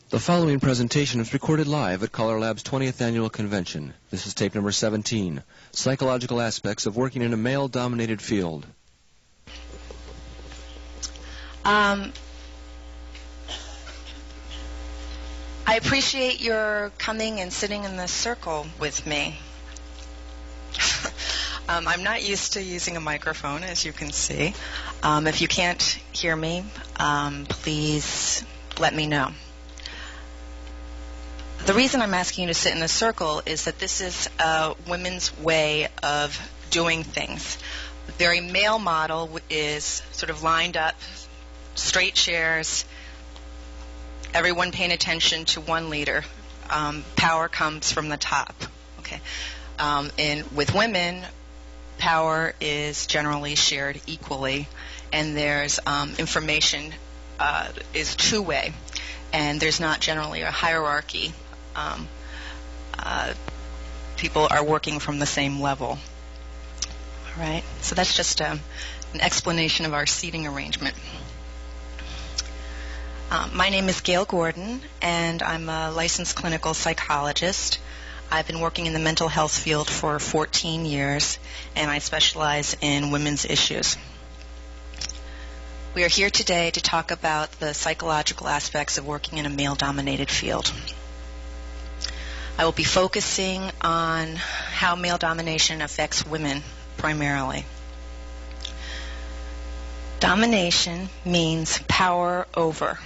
The following presentation is recorded live at CALLERLAB's 20th Annual Convention. This is tape number 17, Psychological Aspects of Working in a Male-Dominated Field. I appreciate your coming and sitting in this circle with me. I'm not used to using a microphone, as you can see. If you can't hear me, please let me know. The reason I'm asking you to sit in a circle is that this is a women's way of doing things. The very male model is sort of lined up, straight chairs, everyone paying attention to one leader. Power comes from the top. Okay. And with women, power is generally shared equally, and there's information is two-way, and there's not generally a hierarchy. People are working from the same level. All right, so that's just an explanation of our seating arrangement. My name is Gail Gordon, and I'm a licensed clinical psychologist. I've been working in the mental health field for 14 years, and I specialize in women's issues. We are here today to talk about the psychological aspects of working in a male-dominated field. I will be focusing on how male domination affects women primarily. Domination means power over.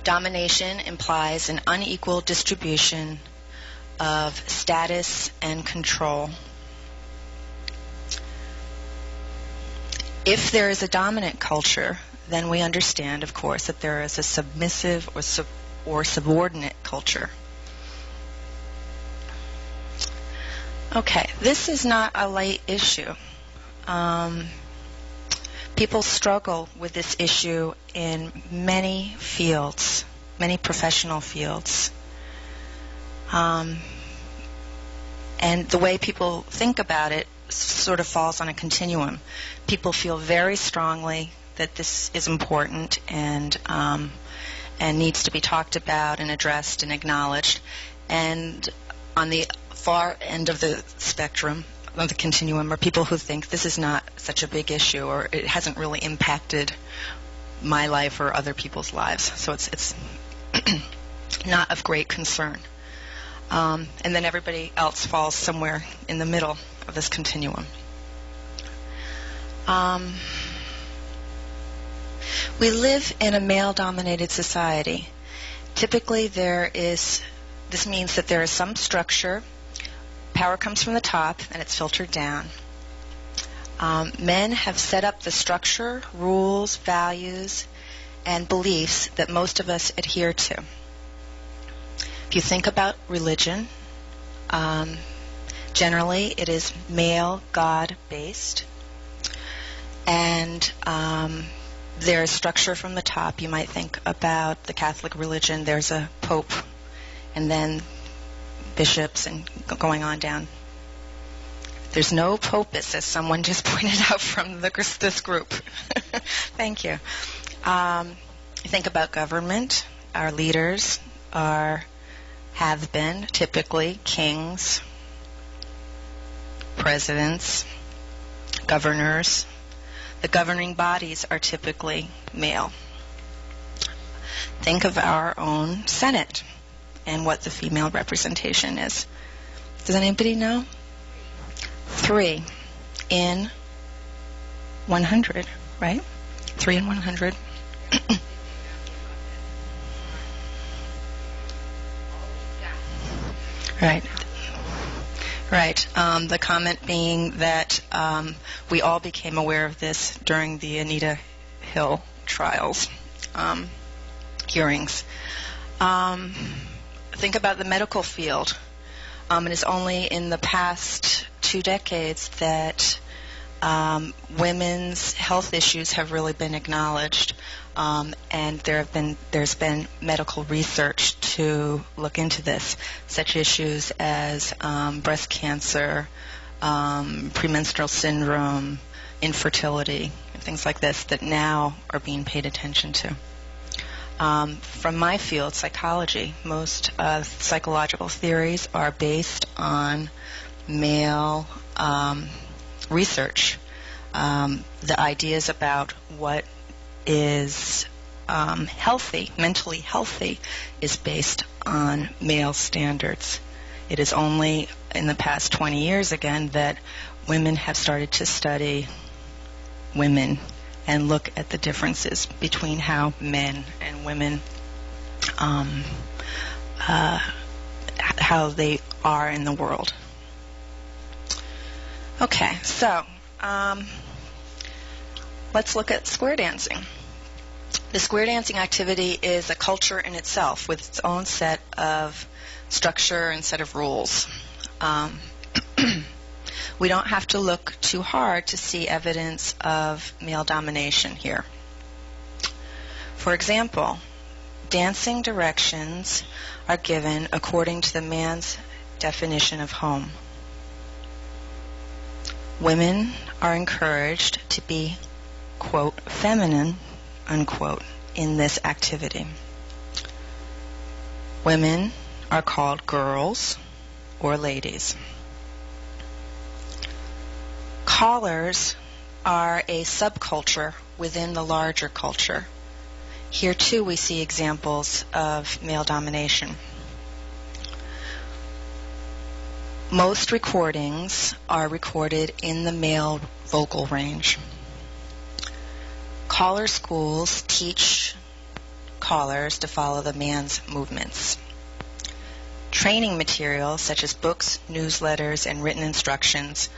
Domination implies an unequal distribution of status and control. If there is a dominant culture, then we understand, of course, that there is a submissive or subordinate culture. Okay, this is not a light issue. People struggle with this issue in many fields, many professional fields. And the way people think about it sort of falls on a continuum. People feel very strongly that this is important and needs to be talked about and addressed and acknowledged. And on the far end of the spectrum, of the continuum, are people who think this is not such a big issue, or it hasn't really impacted my life or other people's lives, so it's not of great concern. And then everybody else falls somewhere in the middle of this continuum. We live in a male-dominated society. Typically this means that there is some structure. Power comes from the top, and it's filtered down. Men have set up the structure, rules, values, and beliefs that most of us adhere to. If you think about religion, generally it is male, God-based, and there is structure from the top. You might think about the Catholic religion. There's a pope, and then bishops, and going on down. There's no popes, as someone just pointed out from this group. Thank you. Think about government. Our leaders have been typically kings, presidents, governors. The governing bodies are typically male. Think of our own Senate and what the female representation is. Does anybody know? 3 in 100, right? 3 in 100. Right. Right. The comment being that we all became aware of this during the Anita Hill trials, hearings. Think about the medical field. It is only in the past 2 decades that women's health issues have really been acknowledged, and there's been medical research to look into this, such issues as breast cancer, premenstrual syndrome, infertility, and things like this that now are being paid attention to. From my field, psychology, most psychological theories are based on male research. The ideas about what is healthy, mentally healthy, is based on male standards. It is only in the past 20 years, again, that women have started to study women and look at the differences between how men and women, how they are in the world. Okay, so let's look at square dancing. The square dancing activity is a culture in itself with its own set of structure and set of rules. We don't have to look too hard to see evidence of male domination here. For example, dancing directions are given according to the man's definition of home. Women are encouraged to be, quote, feminine, unquote, in this activity. Women are called girls or ladies. Callers are a subculture within the larger culture. Here, too, we see examples of male domination. Most recordings are recorded in the male vocal range. Caller schools teach callers to follow the man's movements. Training materials such as books, newsletters, and written instructions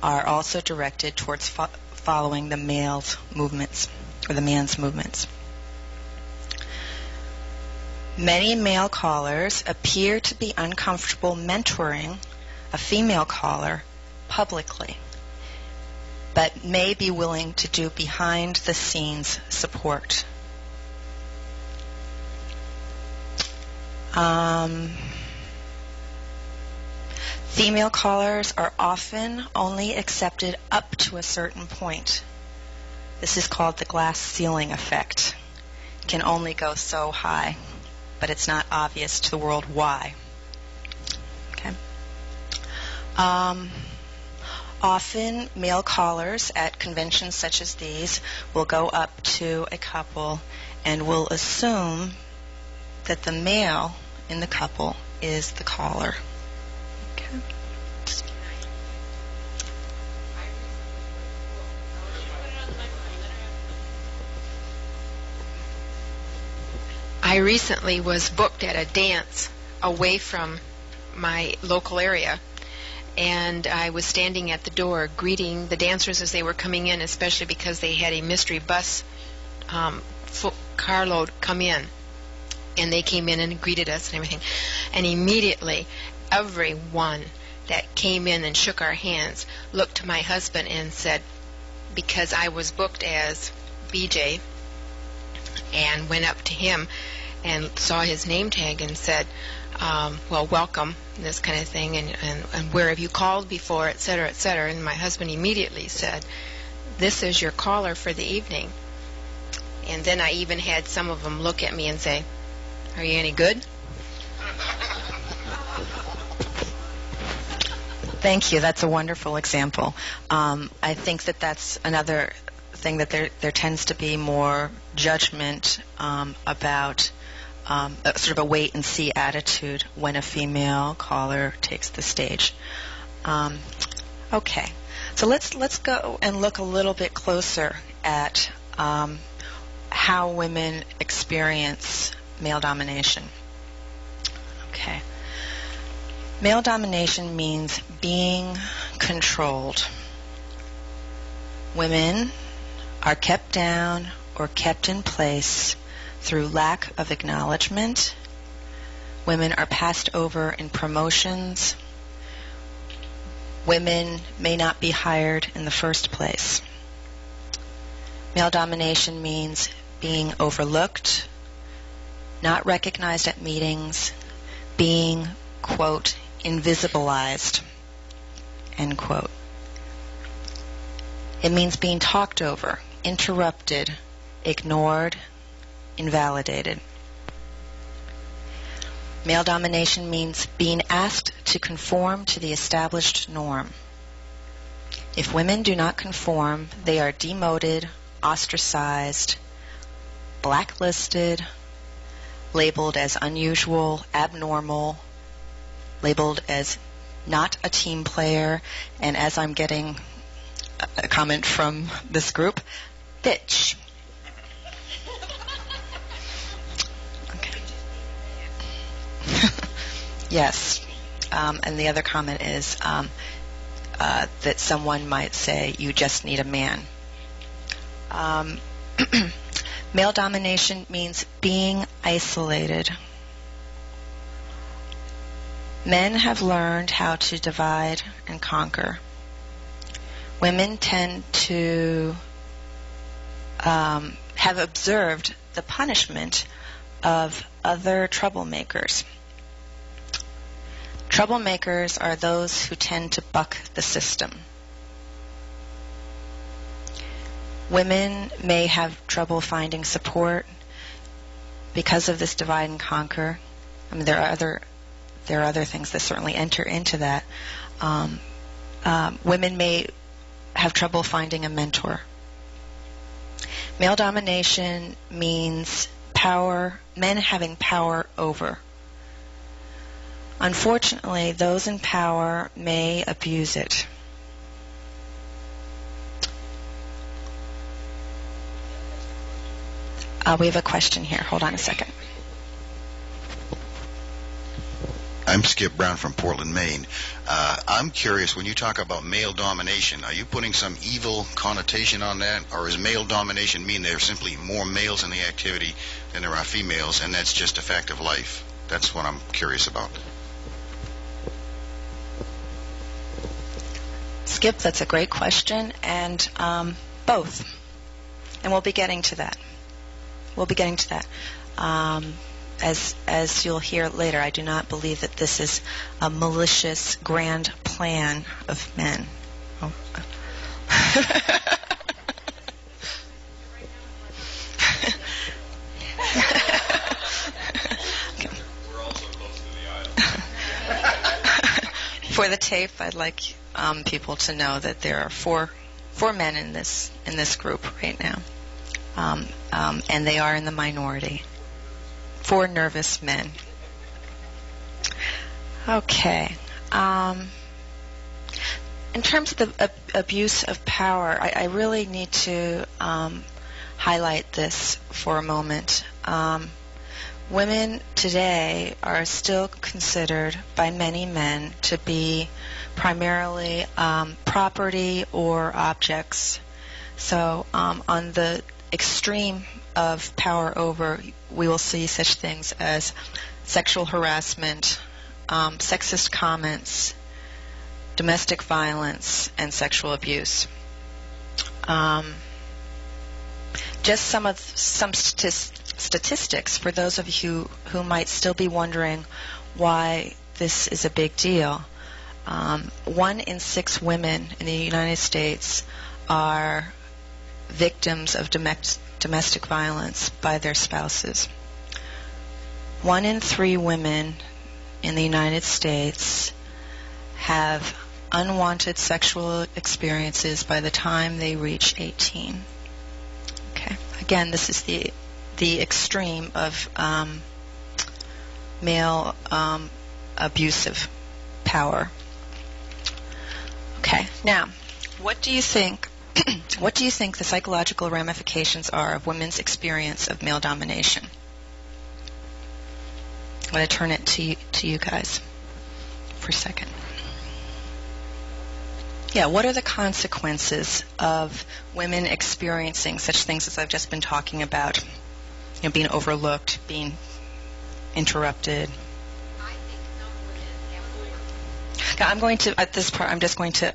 are also directed towards following the male's movements, or the man's movements. Many male callers appear to be uncomfortable mentoring a female caller publicly, but may be willing to do behind-the-scenes support. Female callers are often only accepted up to a certain point. This is called the glass ceiling effect. It can only go so high, but it's not obvious to the world why. Okay. Often, male callers at conventions such as these will go up to a couple and will assume that the male in the couple is the caller. Okay. I recently was booked at a dance away from my local area, and I was standing at the door greeting the dancers as they were coming in, especially because they had a mystery bus carload come in, and they came in and greeted us and everything. And immediately, everyone that came in and shook our hands looked to my husband and said, because I was booked as BJ, and went up to him and saw his name tag and said, well, welcome, this kind of thing, and where have you called before, et cetera, et cetera. And my husband immediately said, this is your caller for the evening. And then I even had some of them look at me and say, are you any good? Thank you. That's a wonderful example. I think that that's another thing, that there tends to be more judgment about sort of a wait-and-see attitude when a female caller takes the stage. Okay, so let's go and look a little bit closer at how women experience male domination. Okay. Male domination means being controlled. Women are kept down or kept in place through lack of acknowledgement. Women are passed over in promotions. Women may not be hired in the first place. Male domination means being overlooked, not recognized at meetings, being, quote, invisibilized, end quote. It means being talked over, interrupted, ignored, invalidated. Male domination means being asked to conform to the established norm. If women do not conform, they are demoted, ostracized, blacklisted, labeled as unusual, abnormal, labeled as not a team player, and as I'm getting a comment from this group, bitch. Okay. Yes. And the other comment is that someone might say, you just need a man. Male domination means being isolated. Men have learned how to divide and conquer. Women tend to have observed the punishment of other troublemakers. Troublemakers are those who tend to buck the system. Women may have trouble finding support because of this divide and conquer. I mean, there are other things that certainly enter into that. Women may have trouble finding a mentor. Male domination means power, men having power over. Unfortunately, those in power may abuse it. We have a question here. Hold on a second. I'm Skip Brown from Portland, Maine. I'm curious, when you talk about male domination, are you putting some evil connotation on that, or does male domination mean there are simply more males in the activity than there are females, and that's just a fact of life? That's what I'm curious about. Skip, that's a great question, and both. And we'll be getting to that. As you'll hear later, I do not believe that this is a malicious grand plan of men. Oh. For the tape, I'd like people to know that there are four men in this group right now, and they are in the minority. 4 nervous men. Okay. In terms of the abuse of power, I really need to highlight this for a moment. Women today are still considered by many men to be primarily property or objects. So on the extreme of power over, we will see such things as sexual harassment, sexist comments, domestic violence, and sexual abuse. Just some statistics for those of you who might still be wondering why this is a big deal. 1 in 6 women in the United States are victims of domestic violence by their spouses. 1 in 3 women in the United States have unwanted sexual experiences by the time they reach 18. Okay. Again, this is the extreme of male abusive power. Okay. Now, what do you think? What do you think the psychological ramifications are of women's experience of male domination? I'm going to turn it to you guys for a second. Yeah, what are the consequences of women experiencing such things as I've just been talking about? You know, being overlooked, being interrupted. I think some women have Now, I'm going to, at this part, I'm just going to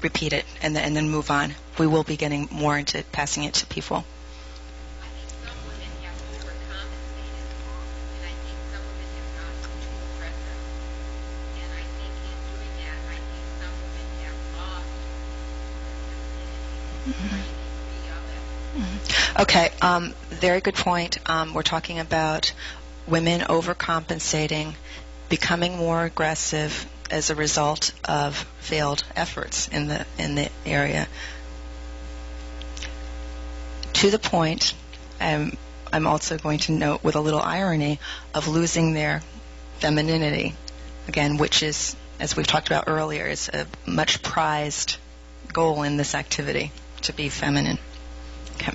repeat it and then move on. We will be getting more into passing it to people. I think some women have overcompensated, and I think some women have gotten too aggressive. And I think in doing that, I think some women have lost femininity. Are you agree on that? Okay, very good point. We're talking about women overcompensating, becoming more aggressive as a result of failed efforts in the area. To the point, I'm also going to note with a little irony of losing their femininity, again, which is, as we've talked about earlier, is a much prized goal in this activity, to be feminine. Okay.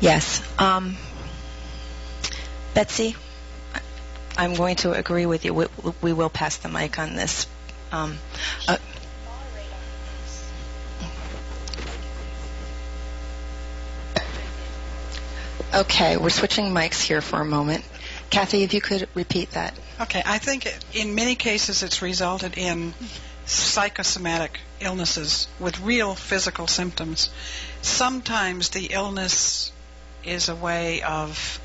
Yes. Betsy, I'm going to agree with you. We will pass the mic on this. Okay, we're switching mics here for a moment. Kathy, if you could repeat that. Okay, I think in many cases it's resulted in psychosomatic illnesses with real physical symptoms. Sometimes the illness is a way of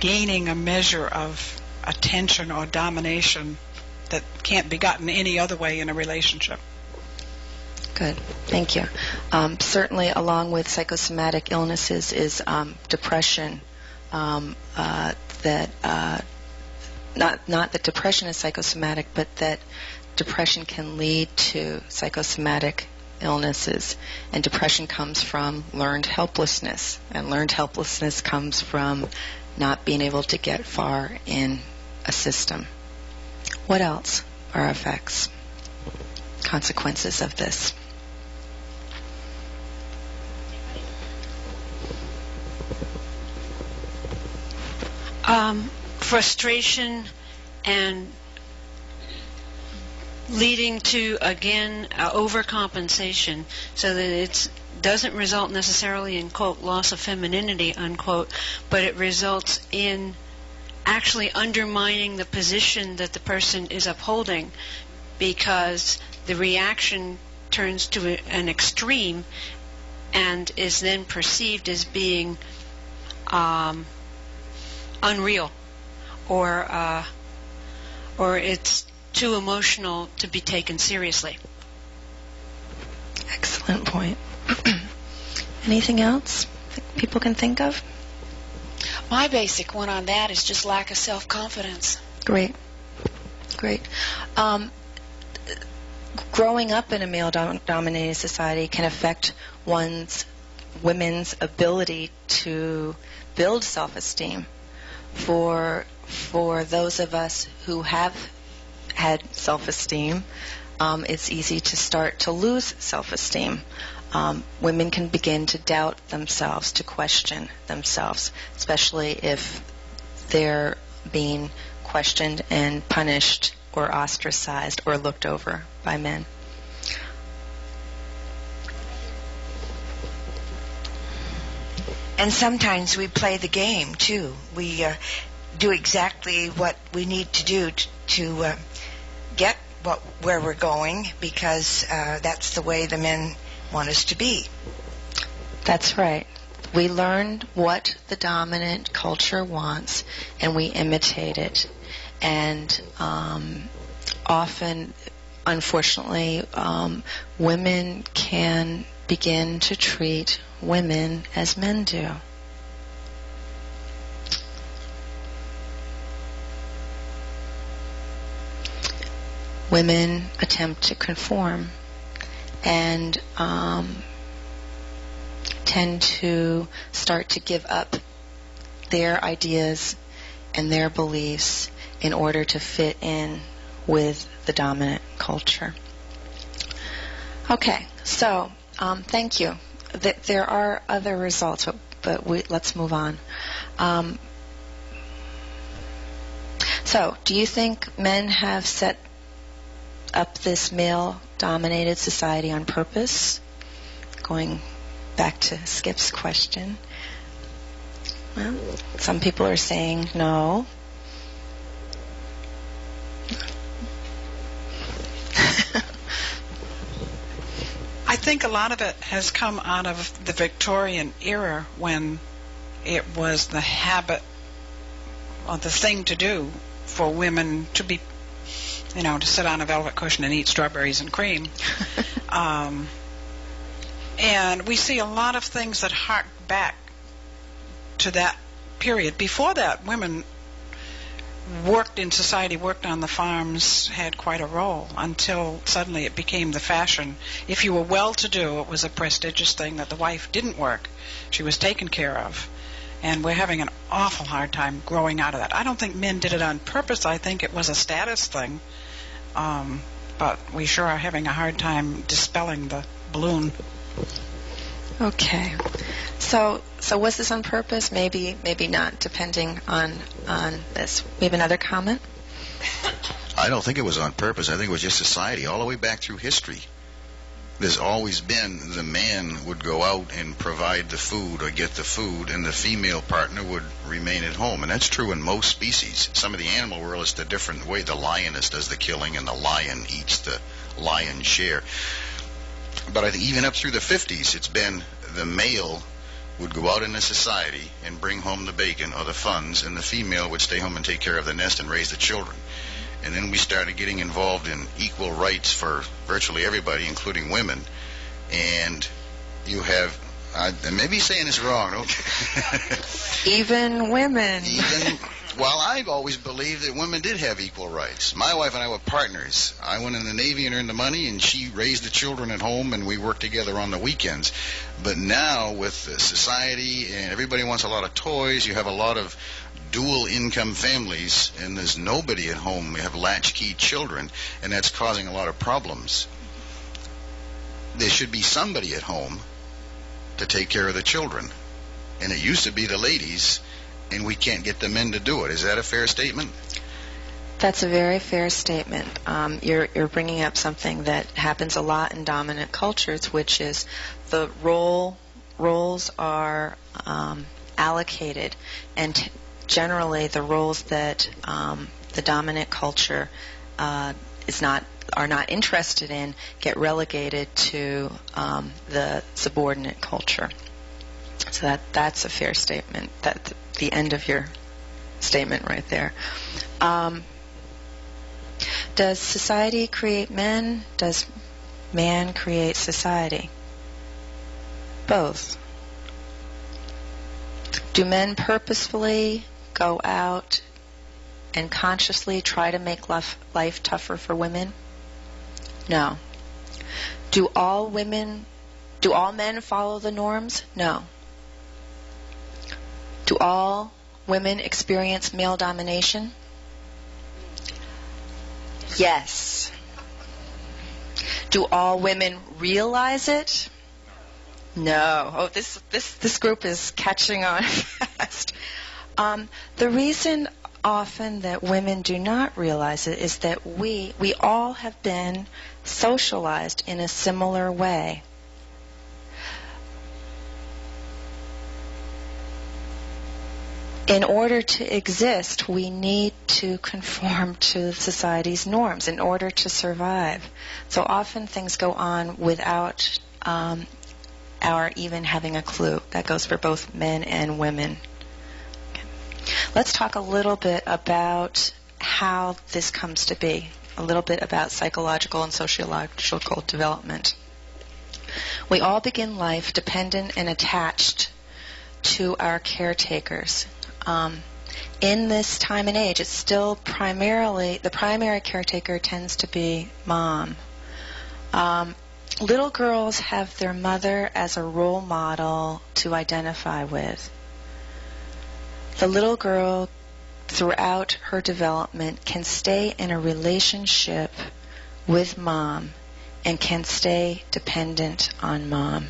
gaining a measure of attention or domination that can't be gotten any other way in a relationship. Good, thank you. Certainly, along with psychosomatic illnesses is depression. Not that depression is psychosomatic, but that depression can lead to psychosomatic illnesses. And depression comes from learned helplessness. And learned helplessness comes from not being able to get far in a system. What else are effects, consequences of this? Frustration and leading to, again, overcompensation, so that it doesn't result necessarily in, quote, loss of femininity, unquote, but it results in actually undermining the position that the person is upholding, because the reaction turns to an extreme and is then perceived as being unreal, or it's too emotional to be taken seriously. Excellent point. Anything else that people can think of? My basic one on that is just lack of self-confidence. Great. Growing up in a male-dominated society can affect women's ability to build self-esteem. For those of us who have had self-esteem, it's easy to start to lose self-esteem. Women can begin to doubt themselves, to question themselves, especially if they're being questioned and punished or ostracized or looked over by men. And sometimes we play the game, too. We do exactly what we need to do to get where we're going, because that's the way the men want us to be. That's right. We learn what the dominant culture wants, and we imitate it. And often, unfortunately, women can begin to treat women as men do. Women attempt to conform and tend to start to give up their ideas and their beliefs in order to fit in with the dominant culture. Okay, so thank you. There are other results, but let's move on. So, do you think men have set up this male-dominated society on purpose? Going back to Skip's question. Well, some people are saying no. think a lot of it has come out of the Victorian era when it was the habit or the thing to do for women to be, to sit on a velvet cushion and eat strawberries and cream. And we see a lot of things that hark back to that period. Before that, women worked in society, worked on the farms, had quite a role until suddenly it became the fashion. If you were well-to-do, it was a prestigious thing that the wife didn't work. She was taken care of. And we're having an awful hard time growing out of that. I don't think men did it on purpose. I think it was a status thing. But we sure are having a hard time dispelling the balloon. Okay. So was this on purpose? Maybe not, depending on this. We have another comment? I don't think it was on purpose. I think it was just society all the way back through history. There's always been the man would go out and provide the food or get the food, and the female partner would remain at home. And that's true in most species. Some of the animal world is the different way. The lioness does the killing, and the lion eats the lion's share. But I think even up through the 50s, it's been the male would go out into society and bring home the bacon or the funds, and the female would stay home and take care of the nest and raise the children. And then we started getting involved in equal rights for virtually everybody, including women. And you have, I may be saying this wrong, okay? Even women. Well, I've always believed that women did have equal rights. My wife and I were partners. I went in the Navy and earned the money, and she raised the children at home, and we worked together on the weekends. But now, with society and everybody wants a lot of toys, you have a lot of dual-income families, and there's nobody at home. We have latchkey children, and that's causing a lot of problems. There should be somebody at home to take care of the children. And it used to be the ladies, and we can't get the men to do it. Is that a fair statement? That's a very fair statement. You're bringing up something that happens a lot in dominant cultures, which is the roles are allocated, and generally the roles that the dominant culture are not interested in get relegated to the subordinate culture. So that's a fair statement. That's the end of your statement right there. Does society create men? Does man create society? Both. Do men purposefully go out and consciously try to make life tougher for women? No. Do all men follow the norms? No. Do all women experience male domination? Yes. Do all women realize it? No. Oh, this group is catching on fast. The reason often that women do not realize it is that we all have been socialized in a similar way. In order to exist, we need to conform to society's norms in order to survive. So often things go on without our even having a clue. That goes for both men and women. Okay. Let's talk a little bit about how this comes to be, a little bit about psychological and sociological development. We all begin life dependent and attached to our caretakers. In this time and age, it's still primarily, the primary caretaker tends to be mom. Little girls have their mother as a role model to identify with. The little girl, throughout her development, can stay in a relationship with mom and can stay dependent on mom.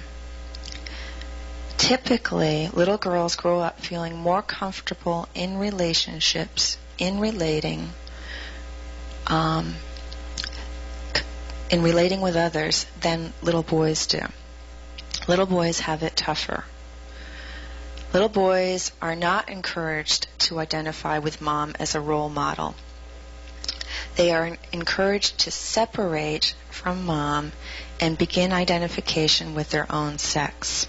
Typically, little girls grow up feeling more comfortable in relationships, in relating with others than little boys do. Little boys have it tougher. Little boys are not encouraged to identify with mom as a role model. they are encouraged to separate from mom and begin identification with their own sex.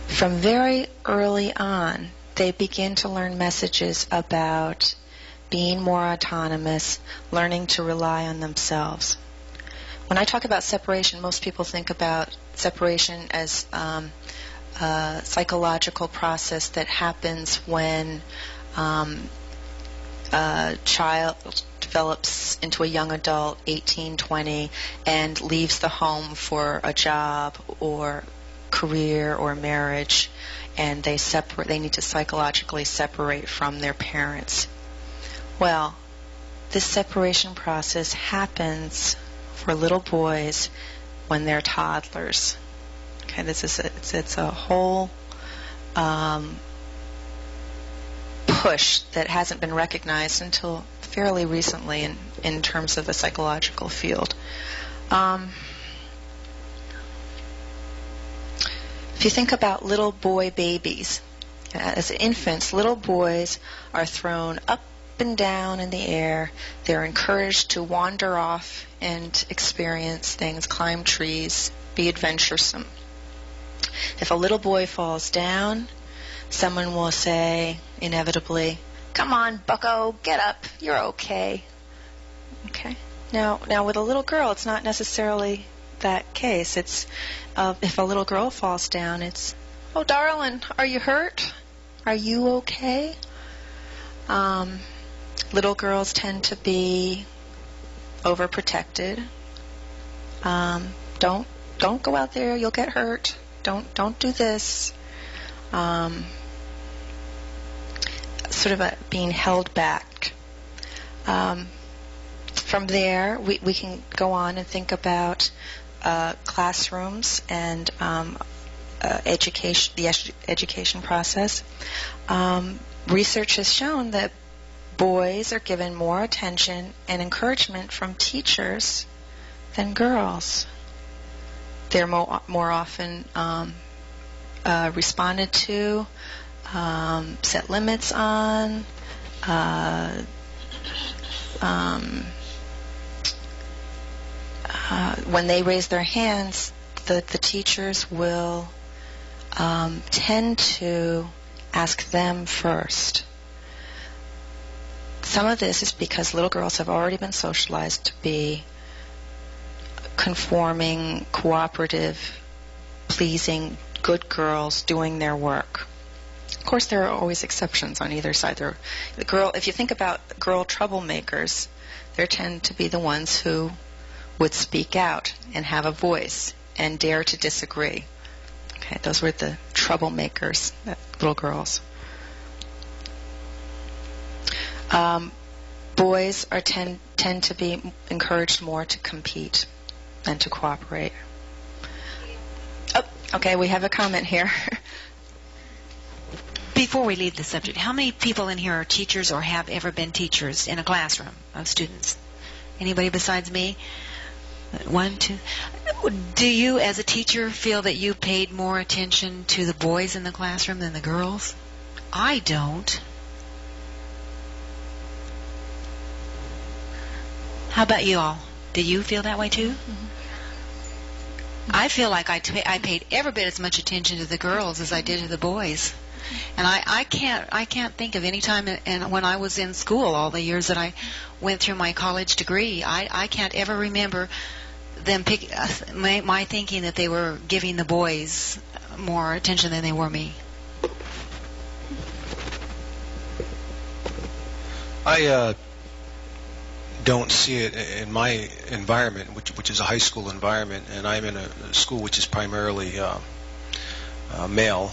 From very early on, they begin to learn messages about being more autonomous, learning to rely on themselves. When I talk about separation, most people think about separation as a psychological process that happens when a child develops into a young adult, 18, 20, and leaves the home for a job or career or marriage, and they need to psychologically separate from their parents. Well, this separation process happens for little boys when they're toddlers. Okay, it's a whole push that hasn't been recognized until fairly recently in terms of the psychological field. If you think about little boy babies, as infants, little boys are thrown up and down in the air. They're encouraged to wander off and experience things, climb trees, be adventuresome. If a little boy falls down, someone will say, inevitably, "Come on, bucko, get up, you're okay." Okay? Now with a little girl, it's not necessarily that case. It's if a little girl falls down, it's, "Oh, darling, are you hurt? Are you okay?" Little girls tend to be overprotected. Don't go out there, you'll get hurt. Don't do this. Sort of being held back. From there, we can go on and think about classrooms and education, the education process. Research has shown that boys are given more attention and encouragement from teachers than girls. They're more often responded to, set limits on, when they raise their hands, the teachers will tend to ask them first. Some of this is because little girls have already been socialized to be conforming, cooperative, pleasing, good girls doing their work. Of course, there are always exceptions on either side. If you think about girl troublemakers, they tend to be the ones who would speak out and have a voice and dare to disagree. Okay, those were the troublemakers, little girls. Boys tend to be encouraged more to compete than to cooperate. Oh, okay, we have a comment here. Before we leave the subject, how many people in here are teachers or have ever been teachers in a classroom of students? Anybody besides me? 1, 2. Do you, as a teacher, feel that you paid more attention to the boys in the classroom than the girls? I don't. How about you all? Do you feel that way too? Mm-hmm. I feel like I paid every bit as much attention to the girls as I did to the boys. And I can't think of any time when I was in school, all the years that I went through my college degree, I can't ever remember them my thinking that they were giving the boys more attention than they were me. I don't see it in my environment, which is a high school environment, and I'm in a school which is primarily male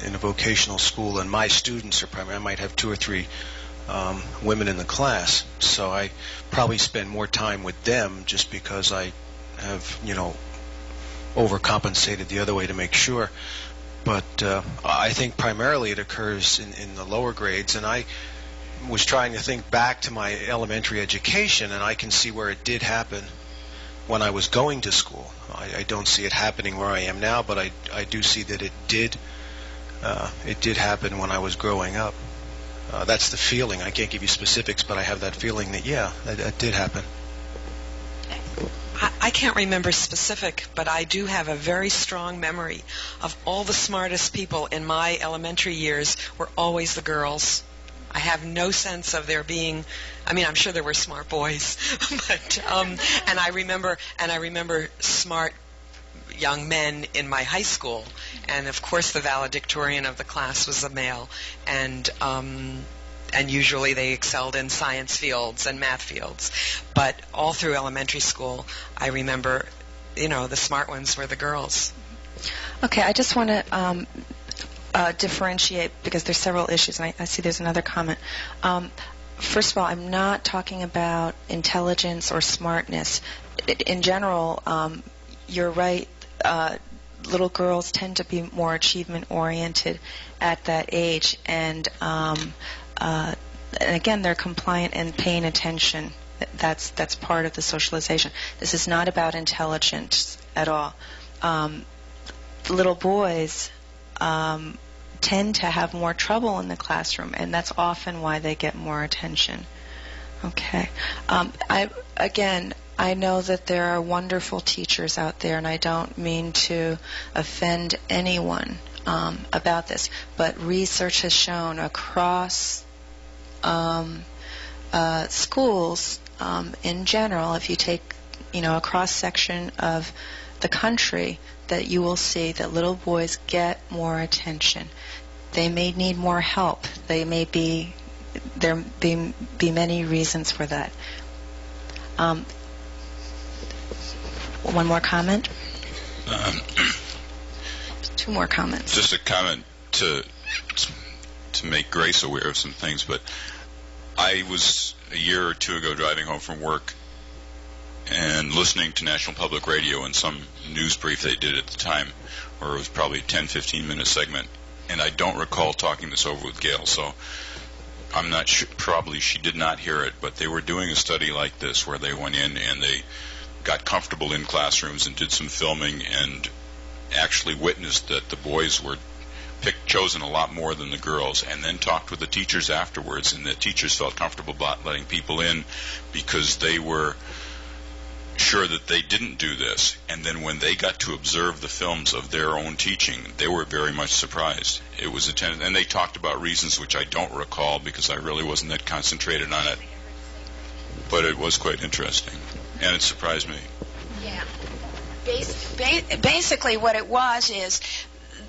in a vocational school, and my students are primarily, I might have 2 or 3 women in the class, so I probably spend more time with them just because I have, overcompensated the other way to make sure. But I think primarily it occurs in the lower grades, and I was trying to think back to my elementary education, and I can see where it did happen when I was going to school. I don't see it happening where I am now, but I do see that it did happen when I was growing up. that's the feeling. I can't give you specifics, but I have that feeling that, yeah, that did happen. I can't remember specific, but I do have a very strong memory of all the smartest people in my elementary years were always the girls. I have no sense of there being, I mean, I'm sure there were smart boys, but and I remember smart young men in my high school, and of course the valedictorian of the class was a male, and usually they excelled in science fields and math fields. But all through elementary school, I remember, the smart ones were the girls. Okay, I just want to differentiate, because there's several issues, and I see there's another comment. First of all, I'm not talking about intelligence or smartness. In general, you're right. Little girls tend to be more achievement-oriented at that age, and again, they're compliant and paying attention. That's part of the socialization. This is not about intelligence at all. Little boys tend to have more trouble in the classroom, and that's often why they get more attention. Okay. I know that there are wonderful teachers out there, and I don't mean to offend anyone about this, but research has shown across schools in general, if you take a cross-section of the country, that you will see that little boys get more attention. They may need more help. There may be many reasons for that. One more comment? Two more comments. Just a comment to make Grace aware of some things, but I was a year or two ago driving home from work and listening to National Public Radio in some news brief they did at the time, or it was probably a 10-15 minute segment, and I don't recall talking this over with Gail, so I'm not sure, probably she did not hear it, but they were doing a study like this where they went in and they got comfortable in classrooms and did some filming and actually witnessed that the boys were chosen a lot more than the girls, and then talked with the teachers afterwards, and the teachers felt comfortable about letting people in because they were sure that they didn't do this. And then when they got to observe the films of their own teaching, they were very much surprised. It was and they talked about reasons which I don't recall because I really wasn't that concentrated on it, but it was quite interesting, and it surprised me. Yeah. Basically what it was is,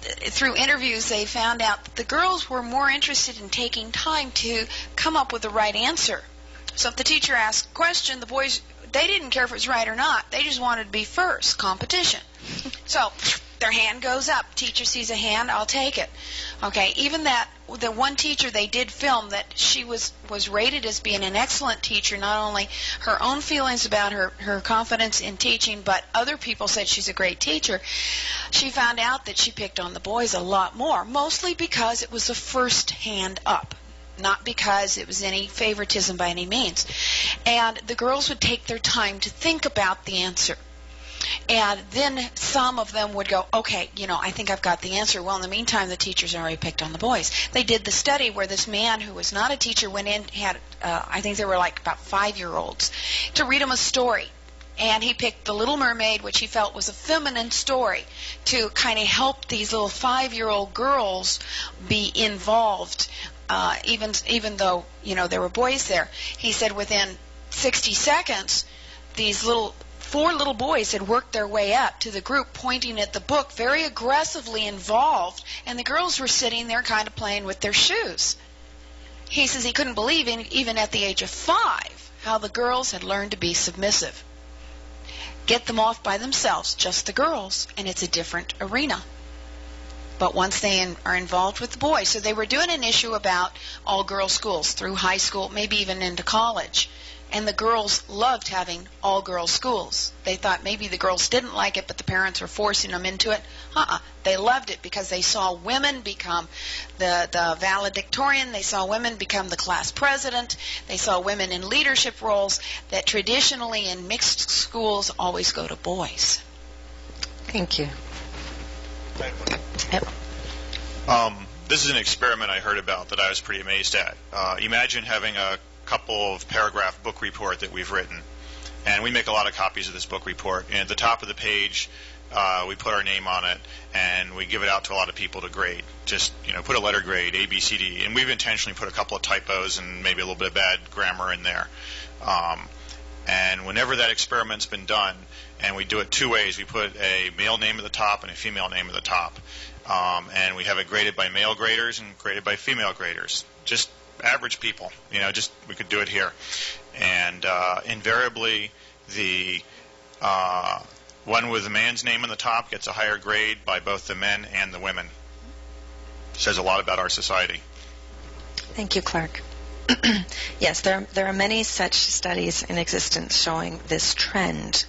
through interviews, they found out that the girls were more interested in taking time to come up with the right answer. So if the teacher asked a question, the boys, they didn't care if it was right or not. They just wanted to be first, competition. So their hand goes up. Teacher sees a hand, I'll take it. Okay, even that, the one teacher they did film that she was rated as being an excellent teacher, not only her own feelings about her confidence in teaching, but other people said she's a great teacher. She found out that she picked on the boys a lot more, mostly because it was the first hand up, not because it was any favoritism by any means. And the girls would take their time to think about the answer. And then some of them would go, okay, I think I've got the answer. Well, in the meantime, the teachers already picked on the boys. They did the study where this man who was not a teacher went in, had, I think there were like about 5-year-olds, to read them a story. And he picked The Little Mermaid, which he felt was a feminine story, to kind of help these little 5-year-old girls be involved, even though, there were boys there. He said within 60 seconds, these 4 little boys had worked their way up to the group, pointing at the book, very aggressively involved, and the girls were sitting there kind of playing with their shoes. He says he couldn't believe, even at the age of 5, how the girls had learned to be submissive. Get them off by themselves, just the girls, and it's a different arena. But once they are involved with the boys, so they were doing an issue about all-girls schools through high school, maybe even into college. And the girls loved having all-girls schools. They thought maybe the girls didn't like it, but the parents were forcing them into it. They loved it because they saw women become the valedictorian. They saw women become the class president. They saw women in leadership roles that traditionally in mixed schools always go to boys. Thank you. Yep. This is an experiment I heard about that I was pretty amazed at. Imagine having a couple of paragraph book report that we've written, and we make a lot of copies of this book report, and at the top of the page we put our name on it, and we give it out to a lot of people to grade. Just, put a letter grade, A, B, C, D, and we've intentionally put a couple of typos and maybe a little bit of bad grammar in there. And whenever that experiment's been done, and we do it two ways, we put a male name at the top and a female name at the top. And we have it graded by male graders and graded by female graders. Just average people, we could do it here. And invariably, the one with the man's name on the top gets a higher grade by both the men and the women. Says a lot about our society. Thank you, Clark. Yes, there are many such studies in existence showing this trend.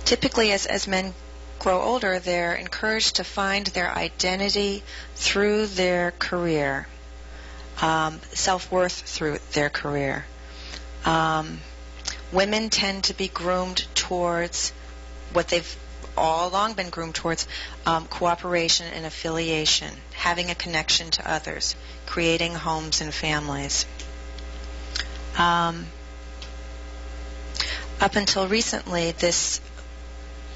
Typically, as men grow older, they're encouraged to find their identity through their career, self-worth through their career. Women tend to be groomed towards what they've all along been groomed towards, cooperation and affiliation, having a connection to others, creating homes and families. Up until recently, this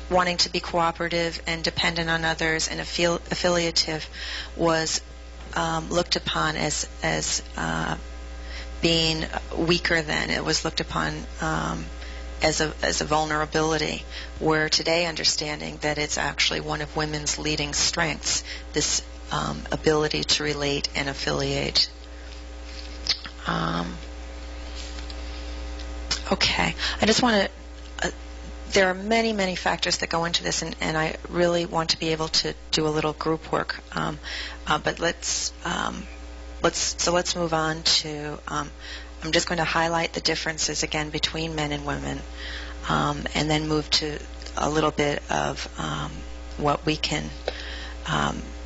wanting to be cooperative and dependent on others and affiliative was looked upon as being weaker than. It was looked upon as a vulnerability, where today understanding that it's actually one of women's leading strengths, this ability to relate and affiliate. Okay, I just want to, there are many, many factors that go into this, and I really want to be able to do a little group work, but let's move on to, I'm just going to highlight the differences again between men and women, and then move to a little bit of what we can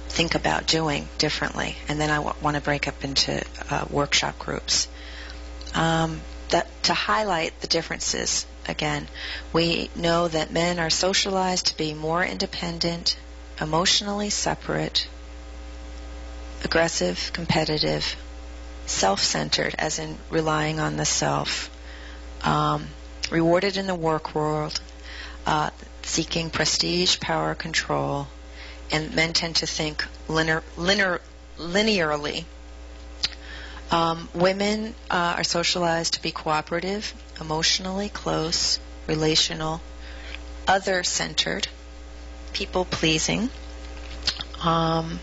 think about doing differently, and then I want to break up into workshop groups. To highlight the differences, again, we know that men are socialized to be more independent, emotionally separate, aggressive, competitive, self-centered, as in relying on the self, rewarded in the work world, seeking prestige, power, control, and men tend to think linearly. Women are socialized to be cooperative, emotionally close, relational, other-centered, people-pleasing, and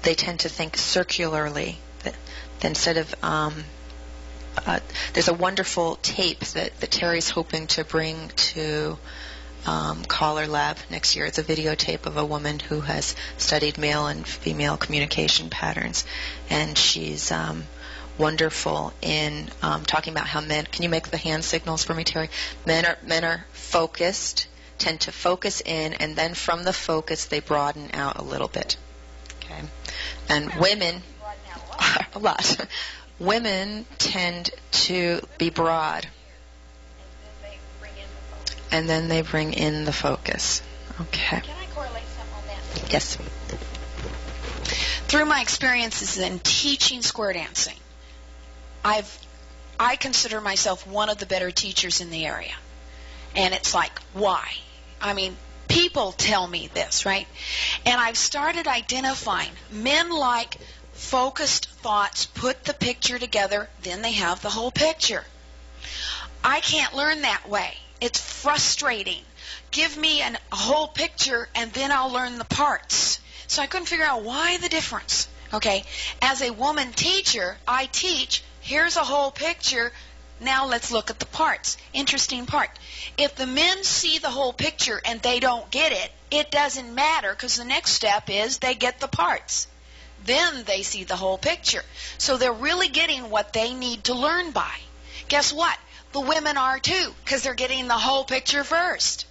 they tend to think circularly. Instead of there's a wonderful tape that Terry's hoping to bring to CALLERLAB next year. It's a videotape of a woman who has studied male and female communication patterns, and she's wonderful in talking about how men. Can you make the hand signals for me, Terry? Men are focused, tend to focus in, and then from the focus they broaden out a little bit. Okay, and women a lot. Women tend to be broad, and then they bring in the focus. Okay. Can I correlate something on that? Yes. Through my experiences in teaching square dancing, I consider myself one of the better teachers in the area. And it's like, why? I mean, people tell me this, right? And I've started identifying men like focused thoughts, put the picture together, then they have the whole picture. I can't learn that way. It's frustrating. Give me a whole picture and then I'll learn the parts. So I couldn't figure out why the difference. Okay, as a woman teacher, I teach, here's a whole picture, now let's look at the parts. Interesting part. If the men see the whole picture and they don't get it, it doesn't matter, because the next step is they get the parts. Then they see the whole picture. So they're really getting what they need to learn by. Guess what? The women are too, because they're getting the whole picture first.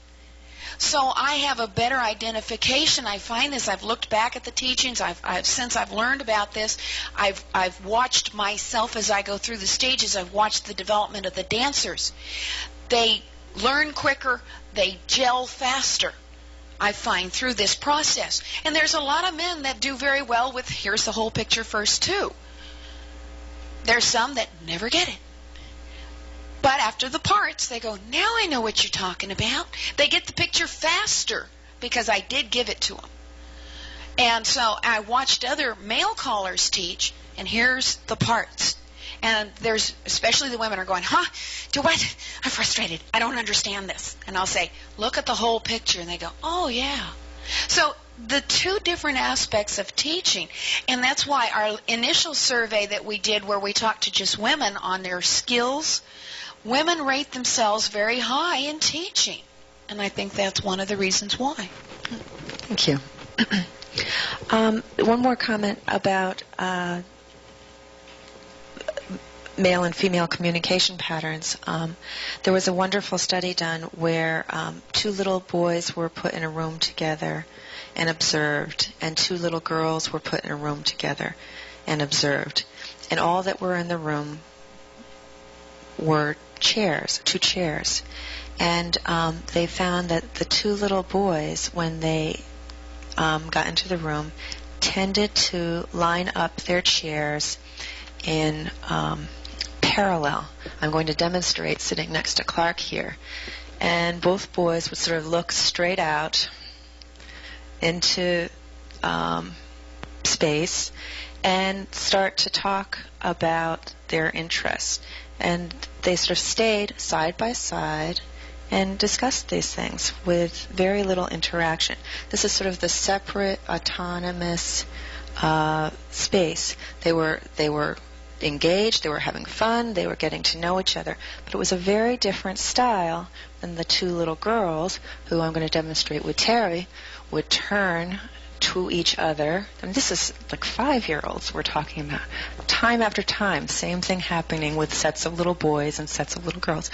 So I have a better identification. I find as I've looked back at the teachings, since I've learned about this, I've watched myself as I go through the stages. I've watched the development of the dancers. They learn quicker, they gel faster, I find, through this process. And there's a lot of men that do very well with here's the whole picture first, too. There's some that never get it. But after the parts, they go, now I know what you're talking about. They get the picture faster because I did give it to them. And so I watched other male callers teach, and here's the parts. And there's, especially the women are going, do what? I'm frustrated. I don't understand this. And I'll say, look at the whole picture. And they go, oh, yeah. So the two different aspects of teaching, and that's why our initial survey that we did where we talked to just women on their skills, women rate themselves very high in teaching. And I think that's one of the reasons why. Thank you. One more comment about male and female communication patterns. There was a wonderful study done where two little boys were put in a room together and observed, and two little girls were put in a room together and observed. And all that were in the room were chairs, two chairs. And they found that the two little boys, when they got into the room, tended to line up their chairs in parallel. I'm going to demonstrate sitting next to Clark here. And both boys would sort of look straight out into space and start to talk about their interests. And they sort of stayed side by side and discussed these things with very little interaction. This is sort of the separate, autonomous space. They were engaged, they were having fun, they were getting to know each other. But it was a very different style than the two little girls, who I'm going to demonstrate with Terry, would turn to each other. And this is like 5-year-olds we're talking about. Time after time, same thing happening with sets of little boys and sets of little girls.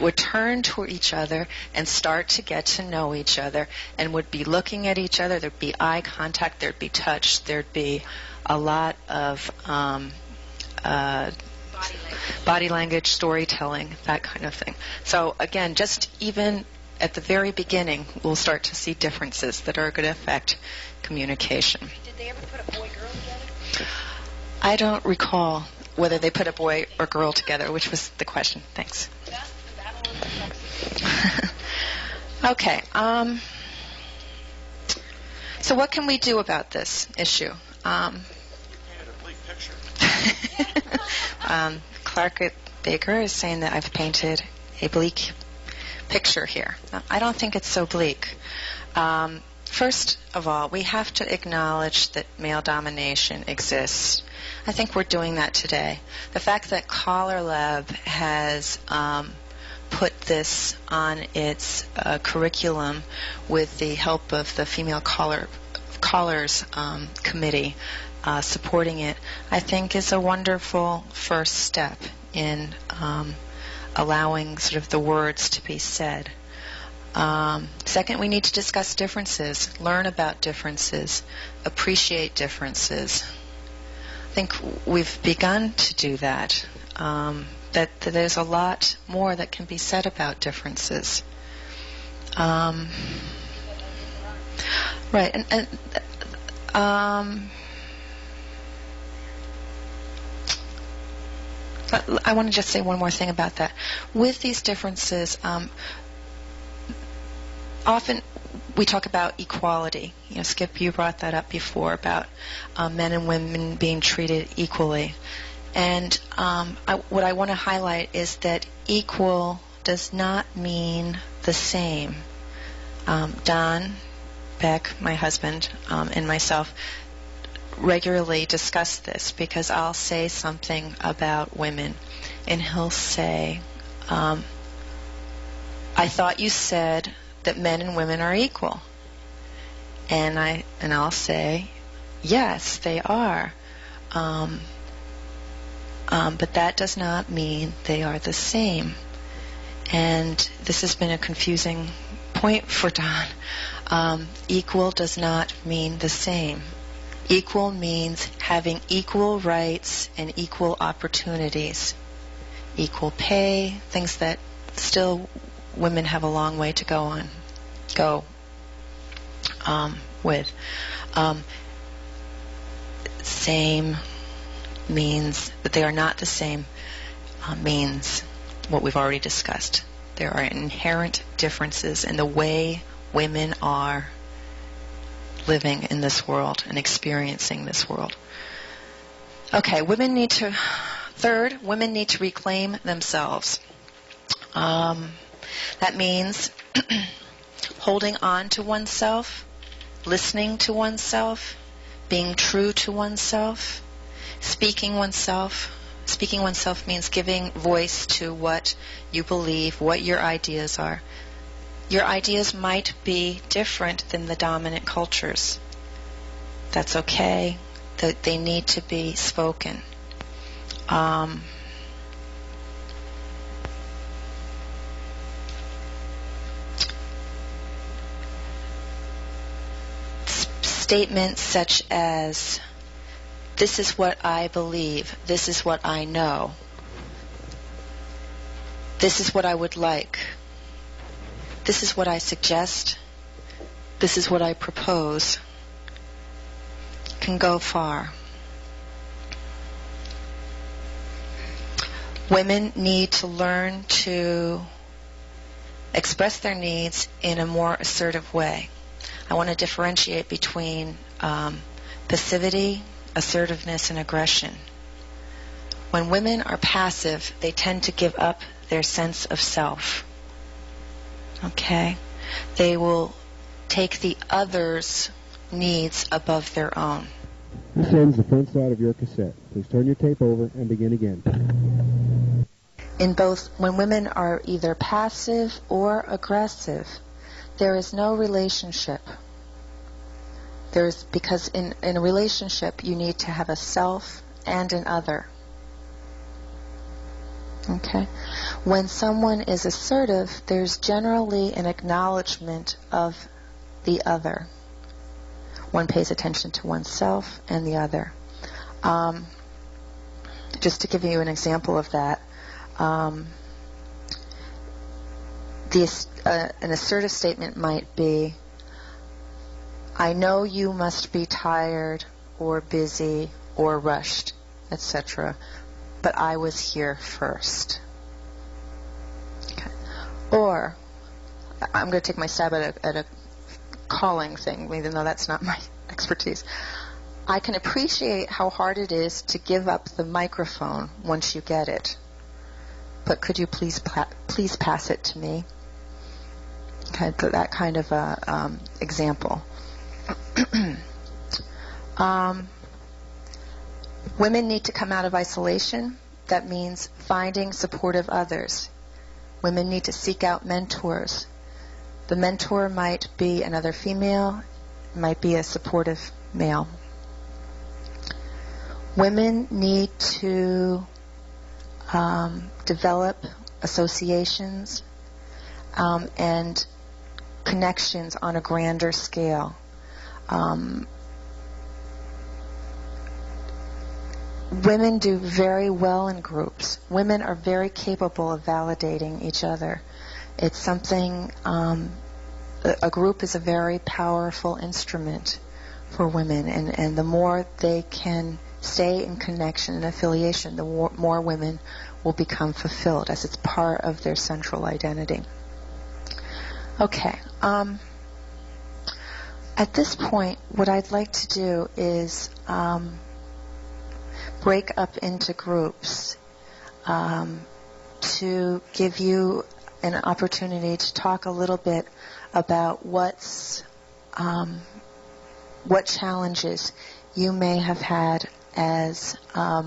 Would turn to each other and start to get to know each other, and would be looking at each other. There'd be eye contact, there'd be touch, there'd be a lot of body language, storytelling, that kind of thing. So again, just even at the very beginning, we'll start to see differences that are going to affect communication. Did they ever put a boy-girl together? I don't recall whether they put a boy or girl together, which was the question. Thanks. Okay. So what can we do about this issue? Clark Baker is saying that I've painted a bleak picture here. I don't think it's so bleak. First of all, we have to acknowledge that male domination exists. I think we're doing that today. The fact that CALLERLAB has put this on its curriculum with the help of the Female Callers Committee supporting it, I think is a wonderful first step in allowing sort of the words to be said. Second, we need to discuss differences, learn about differences, appreciate differences. I think we've begun to do that. That there's a lot more that can be said about differences. Right, and I want to just say one more thing about that. With these differences, often we talk about equality. You know, Skip, you brought that up before about men and women being treated equally. And what I want to highlight is that equal does not mean the same. Don Beck, my husband, and myself regularly discuss this, because I'll say something about women and he'll say, I thought you said that men and women are equal. And I'll say, yes, they are. But that does not mean they are the same. And this has been a confusing point for Don. Equal does not mean the same. Equal means having equal rights and equal opportunities, equal pay, things that still women have a long way to go with. Same means that they are not the same means what we've already discussed. There are inherent differences in the way women are living in this world and experiencing this world. Okay, women need to reclaim themselves. That means holding on to oneself, listening to oneself, being true to oneself, speaking oneself. Speaking oneself means giving voice to what you believe, what your ideas are. Your ideas might be different than the dominant cultures. That's okay. They need to be spoken. Statements such as, "This is what I believe. This is what I know. This is what I would like. This is what I suggest. This is what I propose," can go far. Women need to learn to express their needs in a more assertive way. I want to differentiate between passivity, assertiveness, and aggression. When women are passive, they tend to give up their sense of self. Okay? They will take the other's needs above their own. This ends the front side of your cassette. Please turn your tape over and begin again. In both, when women are either passive or aggressive, there is no relationship. Because in a relationship, you need to have a self and an other. Okay? When someone is assertive, there's generally an acknowledgement of the other. One pays attention to oneself and the other. Just to give you an example of that, an assertive statement might be, "I know you must be tired or busy or rushed, etc., but I was here first." Okay. Or, I'm going to take my stab at a calling thing, even though that's not my expertise. "I can appreciate how hard it is to give up the microphone once you get it, but could you please pass it to me?" Okay, that kind of example. Women need to come out of isolation. That means finding supportive others. Women need to seek out mentors. The mentor might be another female, might be a supportive male. Women need to develop associations and connections on a grander scale. Women do very well in groups. Women are very capable of validating each other. It's something, a group is a very powerful instrument for women, and the more they can stay in connection and affiliation, the more women will become fulfilled as it's part of their central identity. Okay. At this point, what I'd like to do is break up into groups to give you an opportunity to talk a little bit about what challenges you may have had as a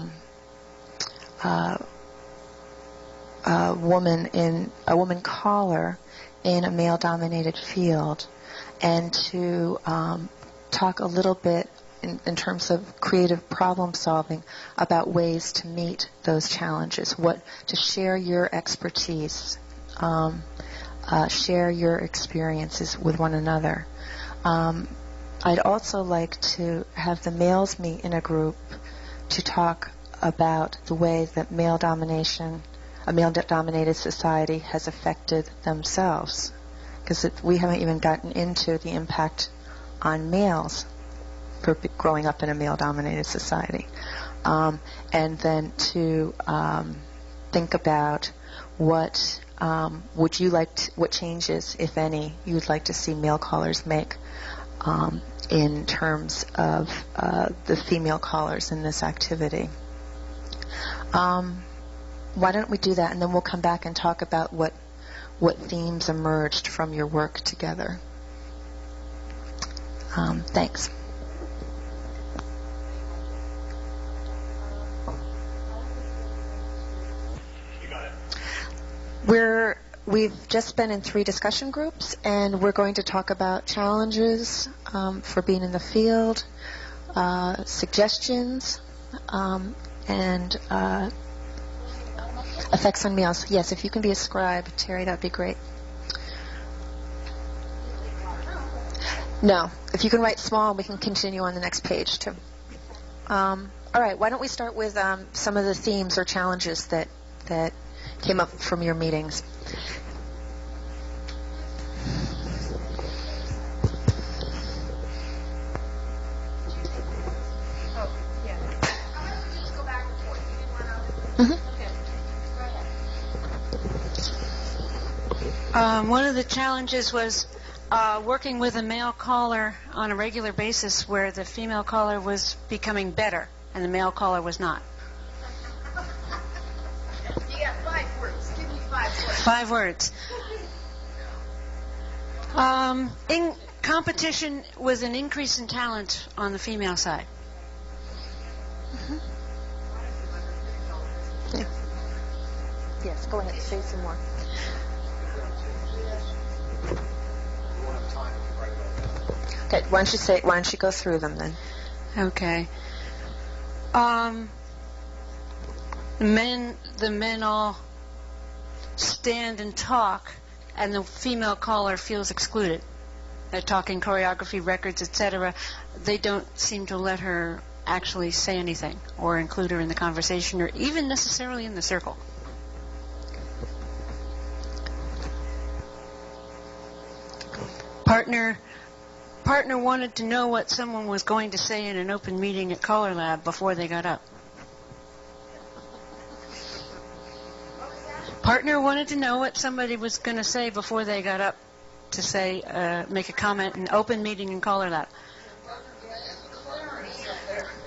woman caller in a male-dominated field, and to talk a little bit in terms of creative problem solving about ways to meet those challenges, to share your expertise, share your experiences with one another. I'd also like to have the males meet in a group to talk about the way that male domination a male-dominated society has affected themselves. Because we haven't even gotten into the impact on males for growing up in a male-dominated society. And then to think about what what changes, if any, you'd like to see male callers make in terms of the female callers in this activity. Why don't we do that, and then we'll come back and talk about what themes emerged from your work together. Thanks. We've just been in 3 discussion groups, and we're going to talk about challenges for being in the field, suggestions, and effects on males. Yes, if you can be a scribe, Terry, that'd be great. No, if you can write small, we can continue on the next page too. All right, why don't we start with some of the themes or challenges that came up from your meetings. One of the challenges was working with a male caller on a regular basis where the female caller was becoming better and the male caller was not. You got 5 words. Give me 5 words. 5 words. In competition with an increase in talent on the female side. Yeah. Yes, go ahead. Say some more. Okay, why don't you go through them then? Okay. The men all stand and talk, and the female caller feels excluded. They're talking choreography, records, etc. They don't seem to let her actually say anything or include her in the conversation or even necessarily in the circle. Partner wanted to know what someone was going to say in an open meeting at CALLERLAB before they got up. Partner wanted to know what somebody was going to say before they got up to say, make a comment in open meeting in CALLERLAB.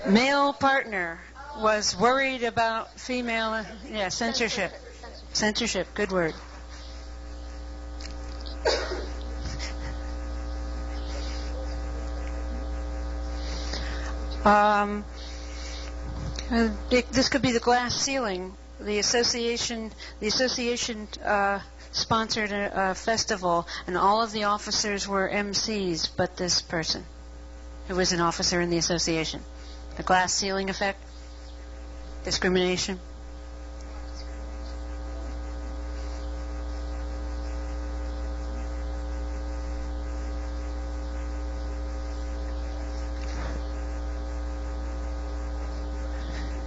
Male partner was worried about female, censorship. Censorship, good word. This could be the glass ceiling. The association sponsored a festival, and all of the officers were MCs, but this person, who was an officer in the association. The glass ceiling effect, discrimination.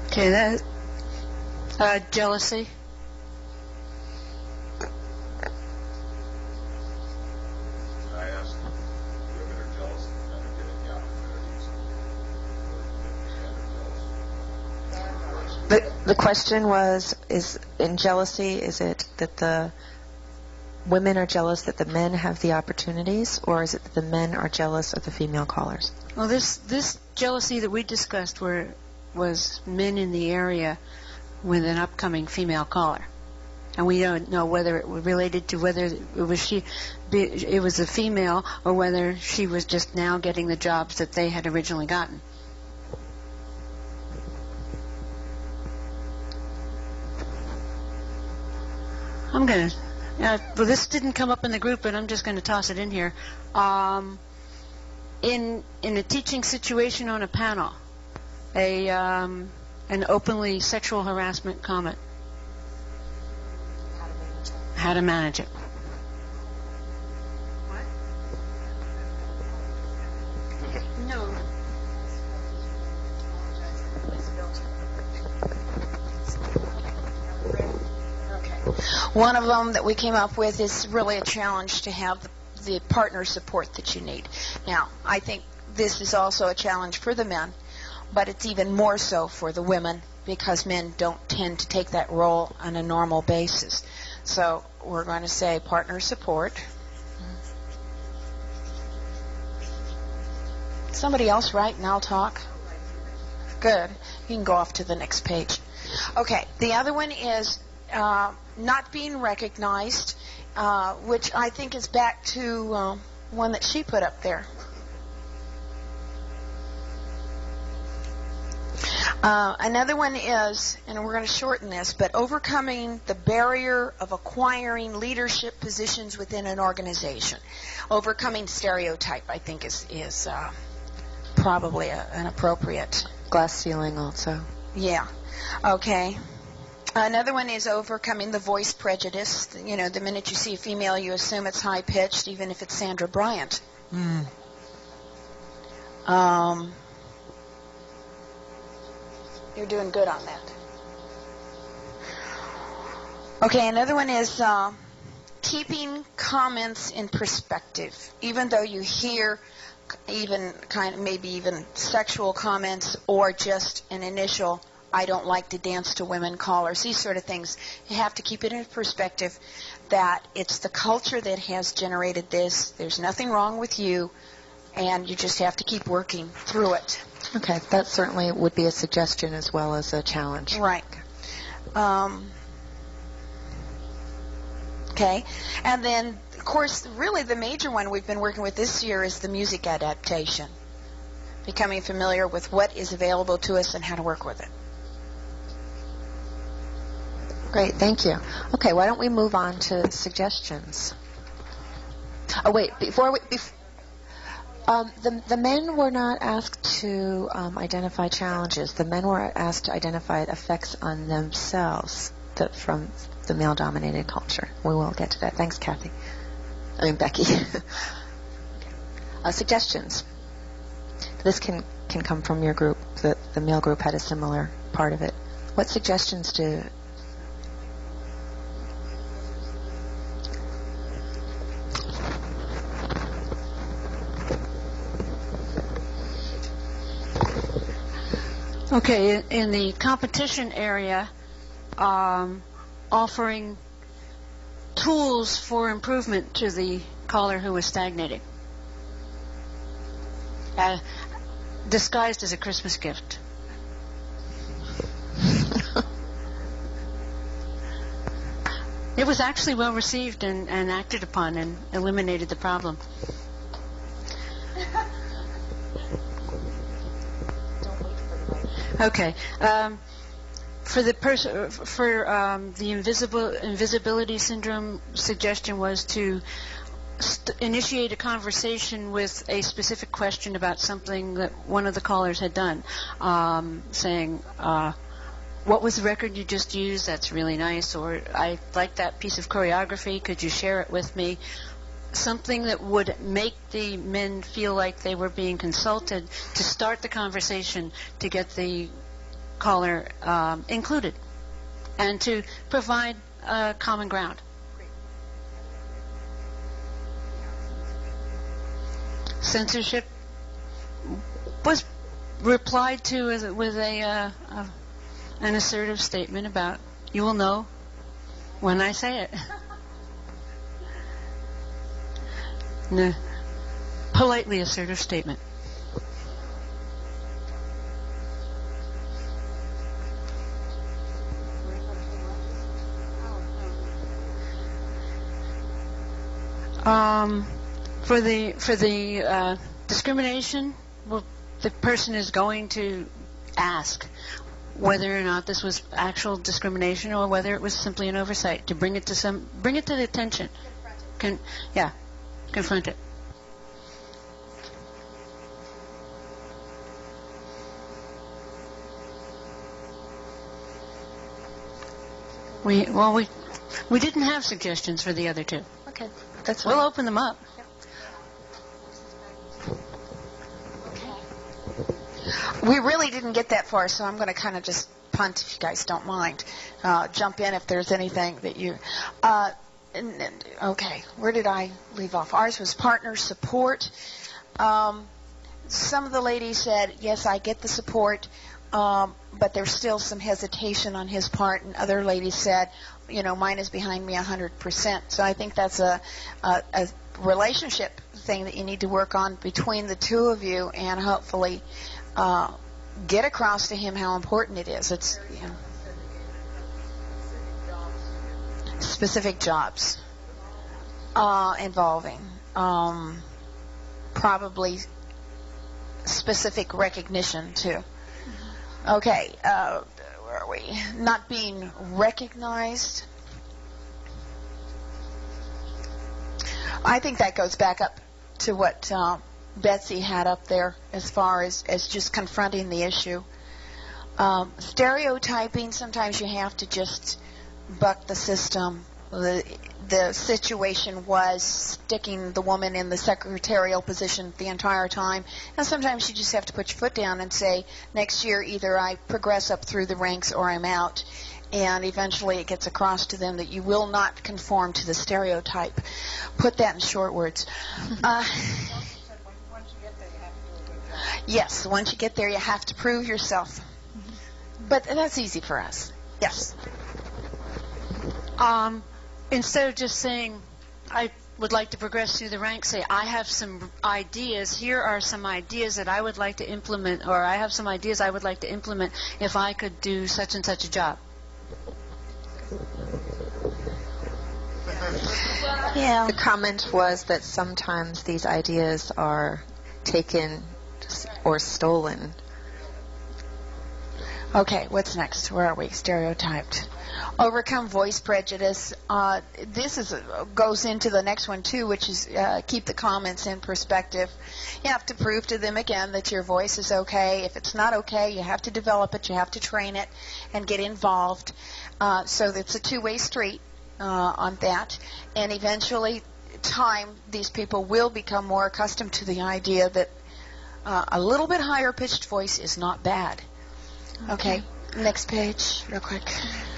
Okay, that jealousy. The question was, is in jealousy, is it that the women are jealous that the men have the opportunities, or is it that the men are jealous of the female callers? Well, this jealousy that we discussed was men in the area with an upcoming female caller, and we don't know whether it was related to whether it was a female or whether she was just now getting the jobs that they had originally gotten. I'm gonna. Well, this didn't come up in the group, but I'm just going to toss it in here. In a teaching situation on a panel, an openly sexual harassment comment. How to manage it. What? No. One of them that we came up with is really a challenge to have the partner support that you need. Now, I think this is also a challenge for the men, but it's even more so for the women because men don't tend to take that role on a normal basis. So we're going to say partner support. Somebody else write and I'll talk. Good. You can go off to the next page. Okay. The other one is not being recognized, which I think is back to one that she put up there. Another one is, and we're going to shorten this, but overcoming the barrier of acquiring leadership positions within an organization. Overcoming stereotype, I think, is probably an appropriate. Glass ceiling also. Yeah. Okay. Another one is overcoming the voice prejudice. You know, the minute you see a female, you assume it's high-pitched, even if it's Sandra Bryant. You're doing good on that. Okay, another one is keeping comments in perspective. Even though you hear maybe even sexual comments or just an initial, I don't like to dance to women callers, these sort of things, you have to keep it in perspective that it's the culture that has generated this. There's nothing wrong with you, and you just have to keep working through it. Okay, that certainly would be a suggestion as well as a challenge. Right. Okay, and then, of course, really the major one we've been working with this year is the music adaptation. Becoming familiar with what is available to us and how to work with it. Great, thank you. Okay, why don't we move on to suggestions? Oh, wait, the men were not asked to identify challenges. The men were asked to identify effects on themselves from the male-dominated culture. We will get to that. Thanks, Kathy. Becky. Suggestions. This can come from your group. The male group had a similar part of it. What suggestions do... Okay, in the competition area, offering tools for improvement to the caller who was stagnating, disguised as a Christmas gift. It was actually well received and acted upon and eliminated the problem. Okay. For the invisibility syndrome, suggestion was to initiate a conversation with a specific question about something that one of the callers had done, saying, "What was the record you just used? That's really nice," or "I like that piece of choreography. Could you share it with me?" Something that would make the men feel like they were being consulted to start the conversation, to get the caller included, and to provide common ground. Censorship was replied to with an assertive statement about, "You will know when I say it." No, politely assertive statement. For the discrimination, well, the person is going to ask whether or not this was actual discrimination or whether it was simply an oversight. To bring it to the attention. Confront it. We didn't have suggestions for the other two. Okay, that's fine. We'll open them up. We really didn't get that far, so I'm going to kind of just punt if you guys don't mind. Jump in if there's anything that you... okay, where did I leave off? Ours was partner support. Some of the ladies said, yes, I get the support, but there's still some hesitation on his part, and other ladies said, mine is behind me 100%. So I think that's a relationship thing that you need to work on between the two of you, and hopefully get across to him how important it is. It's specific jobs involving probably specific recognition too. Okay, where are we? Not being recognized. I think that goes back up to what Betsy had up there as far as just confronting the issue. Stereotyping, sometimes you have to just buck the system. The situation was sticking the woman in the secretarial position the entire time, and sometimes you just have to put your foot down and say, next year either I progress up through the ranks or I'm out, and eventually it gets across to them that you will not conform to the stereotype. Put that in short words. Yes, once you get there you have to prove yourself, but that's easy for us. Yes. Instead of just saying, I would like to progress through the ranks, say, I have some ideas. Here are some ideas that I would like to implement, or I have some ideas I would like to implement if I could do such and such a job. Yeah. The comment was that sometimes these ideas are taken or stolen. Okay, what's next? Where are we? Stereotyped. Overcome voice prejudice. This goes into the next one too, which is keep the comments in perspective. You have to prove to them again that your voice is okay. If it's not okay, you have to develop it, you have to train it, and get involved. So it's a two-way street on that. And eventually, these people will become more accustomed to the idea that a little bit higher pitched voice is not bad. Okay, next page, real quick.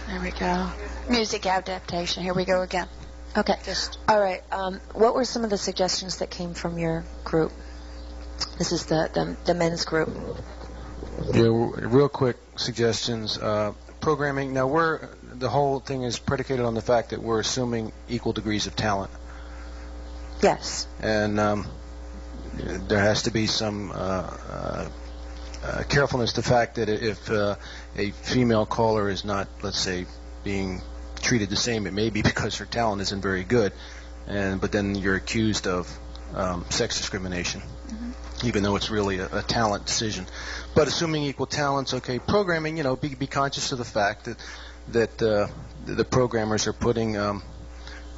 There we go. Music adaptation. Here we go again. Okay. All right. What were some of the suggestions that came from your group? This is the men's group. Yeah, real quick suggestions. Programming. Now, the whole thing is predicated on the fact that we're assuming equal degrees of talent. Yes. And there has to be some carefulness to the fact that if a female caller is not, let's say, being treated the same, it may be because her talent isn't very good, but then you're accused of sex discrimination, even though it's really a talent decision. But assuming equal talents, okay, programming, be conscious of the fact that the programmers are putting the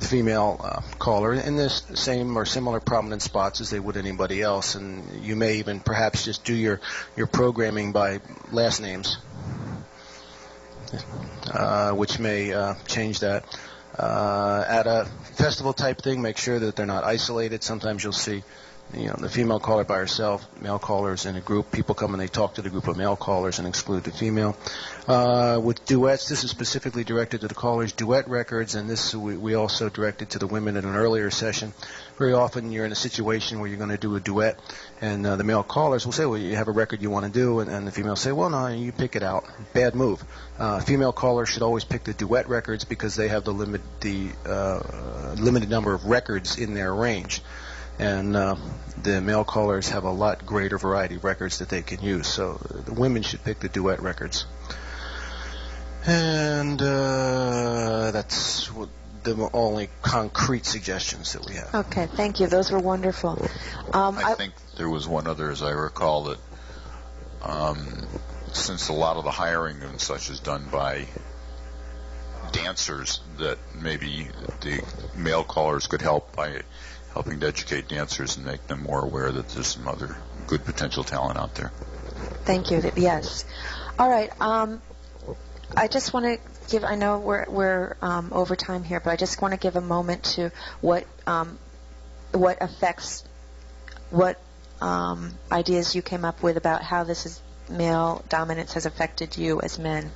female caller in the same or similar prominent spots as they would anybody else, and you may even perhaps just do your programming by last names, which may change that. At a festival type thing, make sure that they're not isolated. Sometimes you'll see the female caller by herself, male callers in a group. People come and they talk to the group of male callers and exclude the female. With duets, this is specifically directed to the callers. Duet records, and this we also directed to the women in an earlier session. Very often you're in a situation where you're going to do a duet, and the male callers will say, well, you have a record you want to do, and the female will say, well, no, you pick it out. Bad move. Female callers should always pick the duet records because they have the limited number of records in their range. And the male callers have a lot greater variety of records that they can use. So the women should pick the duet records. And that's the only concrete suggestions that we have. Okay, thank you. Those were wonderful. I think there was one other, as I recall, that since a lot of the hiring and such is done by dancers, that maybe the male callers could help by helping to educate dancers and make them more aware that there's some other good potential talent out there. Thank you. Yes. All right. I just want to give. I know we're over time here, but I just want to give a moment to what ideas you came up with about how this is male dominance has affected you as men.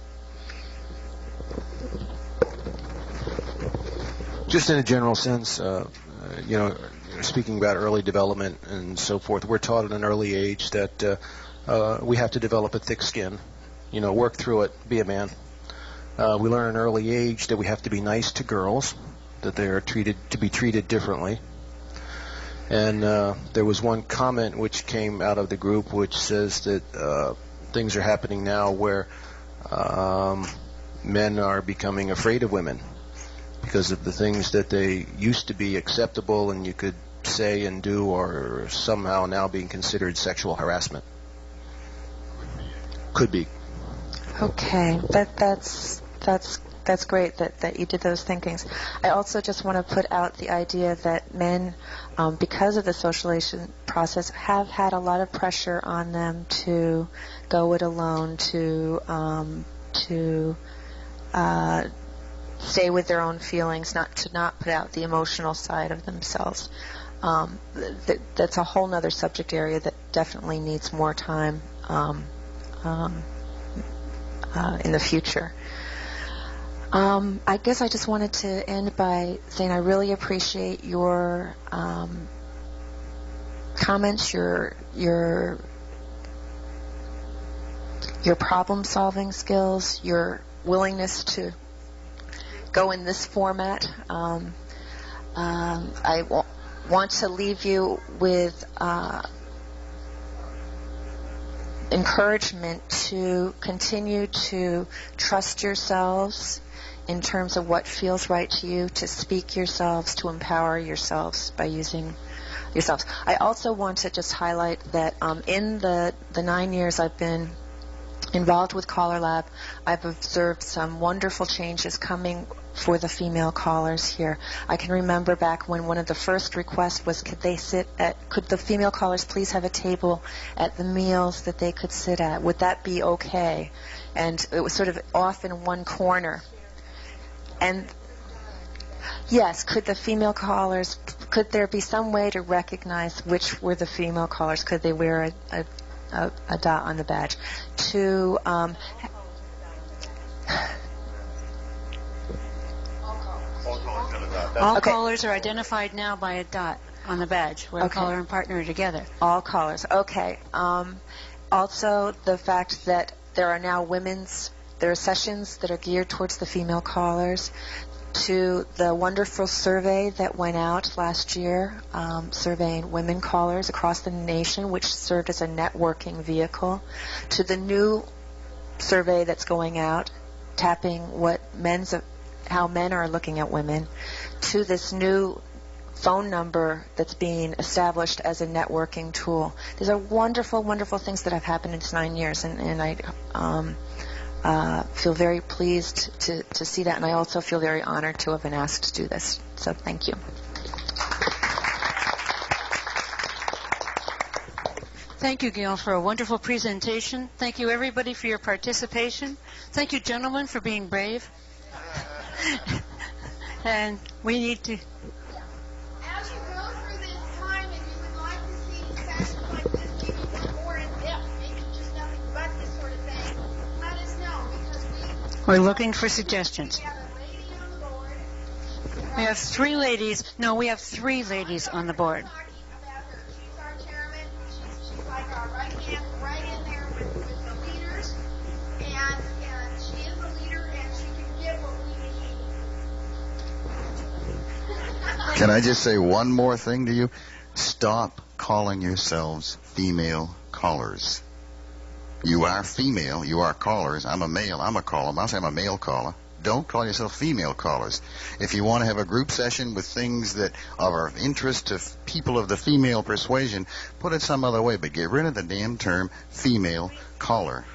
Just in a general sense, speaking about early development and so forth, we're taught at an early age that we have to develop a thick skin, work through it, be a man. We learn at an early age that we have to be nice to girls, that they are to be treated differently. And there was one comment which came out of the group which says that things are happening now where men are becoming afraid of women because of the things that they used to be acceptable and you could say and do are somehow now being considered sexual harassment. Could be. Okay, that's great that you did those thinkings. I also just want to put out the idea that men, because of the socialization process, have had a lot of pressure on them to go it alone, to stay with their own feelings, not put out the emotional side of themselves. That's a whole other subject area that definitely needs more time in the future. I guess I just wanted to end by saying I really appreciate your comments, your problem-solving skills, your willingness to go in this format. I want to leave you with encouragement to continue to trust yourselves in terms of what feels right to you, to speak yourselves, to empower yourselves by using yourselves. I also want to just highlight that in the 9 years I've been involved with CALLERLAB, I've observed some wonderful changes coming for the female callers here. I can remember back when one of the first requests was could the female callers please have a table at the meals that they could sit at? Would that be okay? And it was sort of off in one corner. And yes, could the female callers, could there be some way to recognize which were the female callers? Could they wear a dot on the badge? To all callers are identified now by a dot on the badge, where caller and partner are together. All callers, okay. Also, the fact that there are sessions that are geared towards the female callers, to the wonderful survey that went out last year, surveying women callers across the nation, which served as a networking vehicle, to the new survey that's going out, tapping how men are looking at women, to this new phone number that's being established as a networking tool. These are wonderful, wonderful things that have happened in 9 years, and I feel very pleased to see that, and I also feel very honored to have been asked to do this. So thank you. Thank you, Gail, for a wonderful presentation. Thank you, everybody, for your participation. Thank you, gentlemen, for being brave. And we need to... As you go through this time, if you would like to see sessions like this, maybe more in depth, maybe just nothing but this sort of thing, let us know, because we're looking for suggestions. We have a lady on the board. We have 3 ladies. No, we have 3 ladies on the board. She's our chairman. She's like our right hand, right in there with the leaders, and she is a leader, and she can give what we need. Can I just say one more thing to you? Stop calling yourselves female callers. You are female. You are callers. I'm a male. I'm a caller. I'll say I'm a male caller. Don't call yourself female callers. If you want to have a group session with things that are of interest to people of the female persuasion, put it some other way, but get rid of the damn term female caller.